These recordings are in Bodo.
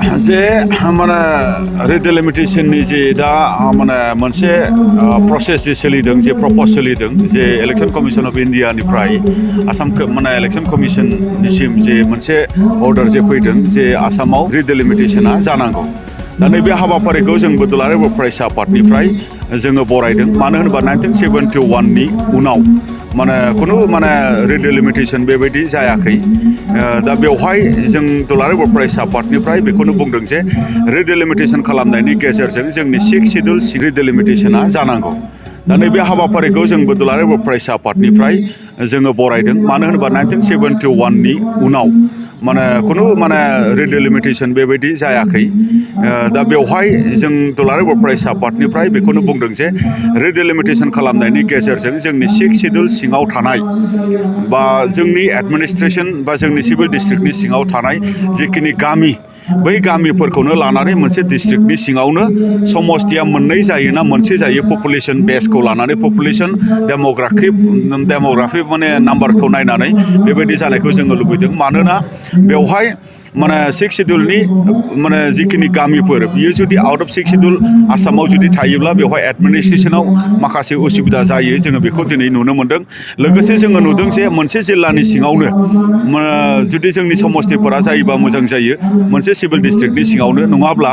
जे माने रिडेलिमिटेशननि जे दा माने मोनसे प्रसेस जे सोलिदों जे प्रप'ज सोलिदों जे इलेक्शन कमिशन अफ इन्डियानिफ्राय आसाम माने इलेक्शन कमिशननिसिम जे मोनसे अर्डार जे फैदों जे आसामाव रिडेलिमिटेशना जानांगौ। दा नैबे हाबाफारिखौ जोंबो दुलाराय बर' फरायसा आफादनिफ्राय जोङो बरायदों। मानो होनोबा 1971 नि उनाव माने खुनु माने रिडेलिमिटेशन बेबायदि जायाखै। दा बेवहाय जों दुलाराय बर' फरायसा आफादनिफ्राय बेखौनो बुंदों जे रिडेलिमिटेशन खालामनायनि गेजेरजों जोंनि 6 शिड्युल रिडेलिमिटेशना जानांगौ। दा नैबे हाबाफारिखौ जोंबो दुलाराय बर' फरायसा आफादनिफ्राय जोङो बरायदों। मानो होनोबा 1971 नि उनाव माने खुनु माने रिडेलिमिटेशन बेबायदि जायाखै। दा बेवहाय जों दुलाराय बर' फरायसा आफादनिफ्राय बेखौनो बुंदों जे रिडेलिमिटेशन खालामनायनि गेजेरजों जोंनि 6 शिड्युल सिङाव थानाय बा जोंनि एडमिनिस्ट्रेशन बा जोंनि सिभिल डिस्ट्रिक्टनि सिङाव थानाय जिखिनि गामि बै गामिफोरखौनो लानानै मोनसे डिस्ट्रिक्टनि सिङावनो समस्तिया मोननै जायोना मोनसे जायो पपुलेशन बेसखौ लानानै पपुलेशन डेमोग्राफि माने नाम्बारखौ नायनानै बेबायदि जानायखौ जोङो लुबैदों। मानोना बेवहाय माने 6 शिड्युलनि माने जिखिनि गामिफोर बियो जुदि आउट अफ 6 शिड्युल आसामाव जुदि थायोब्ला बेवहाय एडमिनिस्ट्रेशनाव माखासे उसुबिदा जायो। जोङो बेखौ दिनै नुनो मोन्दों। लोगोसे जोङो नुदों जे मोनसे जिल्लानि सिङावनो जुदि जोंनि समस्तिफोरा जायोबा मोजां जायो मोनसे सिभिल डिस्ट्रिक्टनि सिङावनो। नङाब्ला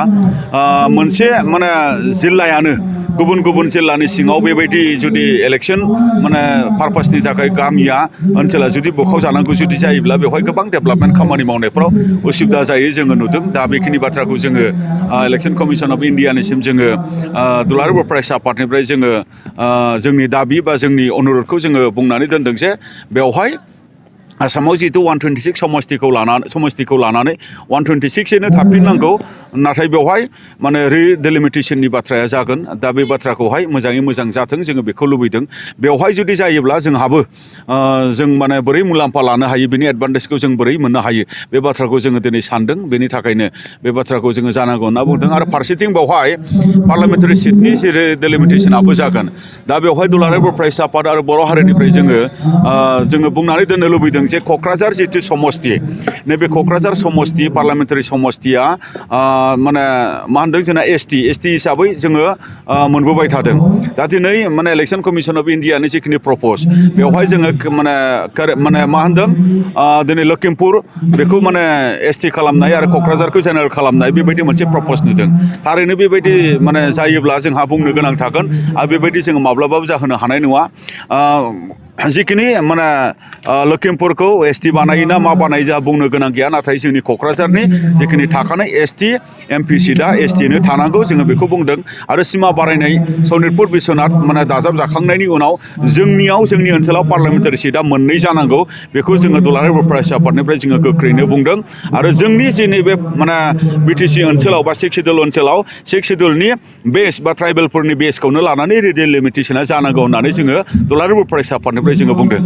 मोनसे माने जिल्लायानो गुबुन गुबुन जिल्लानि सिङाव बेबायदि जुदि इलेक्शन माने पारपसनि थाखाय गामिया ओनसोला जुदि बोखाव जानांगौ जुदि जायोब्ला बेवहाय गोबां डेभेलपमेन्ट खामानि मावनायफ्राव उसुबिदा जायो जोङो नुदों। दा बेखिनि बाथ्राखौ जोङो इलेक्शन कमिशन अफ इन्डियानिसिम जोङो दुलाराय बर' फरायसा आफादनिफ्राय जोङो जोंनि दाबि बा जोंनि अनुरदखौ जोङो बुंनानै दोनदों जे बेवहाय आसामाव जिहेतु 126 समस्तिखौ लानानै 126नो थाफिननांगौ। नाथाय बेवहाय माने रिडेलिमिटेशननि बाथ्राया जागोन। दा बे बाथ्राखौहाय मोजाङै मोजां जाथों जोङो बेखौ लुबैदों। बेवहाय जुदि जायोब्ला जोंहाबो जों माने बोरै मुलाम्फा लानो हायो बेनि एडभान्टेजखौ जों बोरै मोननो हायो बे बाथ्राखौ जोङो दिनै सानदों। बेनि थाखायनो बे बाथ्राखौ जोङो जानांगौ होनना बुंदों। आरो फारसेथिं बेवहाय पार्लियामेन्टारि सिटनि जि रिडेलिमिटेशनाबो जागोन। दा बेवहाय दुलाराय बर' फरायसा आफाद आरो बर' हारिनिफ्राय जोङो बुंनानै दोननो लुबैदों जे क'क्राझार जितु समस्ति नैबे क'क्राझार समस्ति पार्लियामेन्टारि समस्तिया माने मा होनदों जोंना एसटि हिसाबै जोङो मोनबोबाय थादों। दा दिनै माने इलेक्शन कमिशन अफ इन्डियानि जिखिनि प्रप'ज बेवहाय जोङो माने मा होनदों दिनै लखिमपुर बेखौ माने एसटि खालामनाय आरो क'क्राझारखौ जेनेरेल खालामनाय बेबायदि मोनसे प्रप'ज नुदों। थारैनो बेबायदि माने जायोब्ला जोंहा बुंनो गोनां थागोन आरो बेबायदि जोङो माब्लाबाबो जाहोनो हानाय नङा। जिखिनि माने लखिमपुरखौ एसटि बानायोना मा बानायो जोंहा बुंनो गोनां गैया। नाथाय जोंनि क'क्राझारनि जिखिनि थाखानाय एसटि एमपि सिटआ एसटिनो थानांगौ जोङो बेखौ बुंदों। आरो सिमा बारायनाय सनितपुर बिश्वनाथ माने दाजाब जाखांनायनि उनाव जोंनि ओनसोलाव पार्लियामेन्टारि सिटआ मोननै जानांगौ बेखौ जोङो दुलाराय बर' फरायसा आफादनिफ्राय जोङो गोख्रैनो बुंदों। आरो जोंनि जे नैबे माने बिटिसि ओनसोलाव बा 6 शिड्युल ओनसोलाव 6 शिड्युलनि बेस बा ट्राइबेलफोरनि बेसखौनो लानानै रिडेलिमिटेशना जानांगौ होननानै जोङो दुलाराय बर' फरायसा आफादनिफ्राय जोङो बुंदों।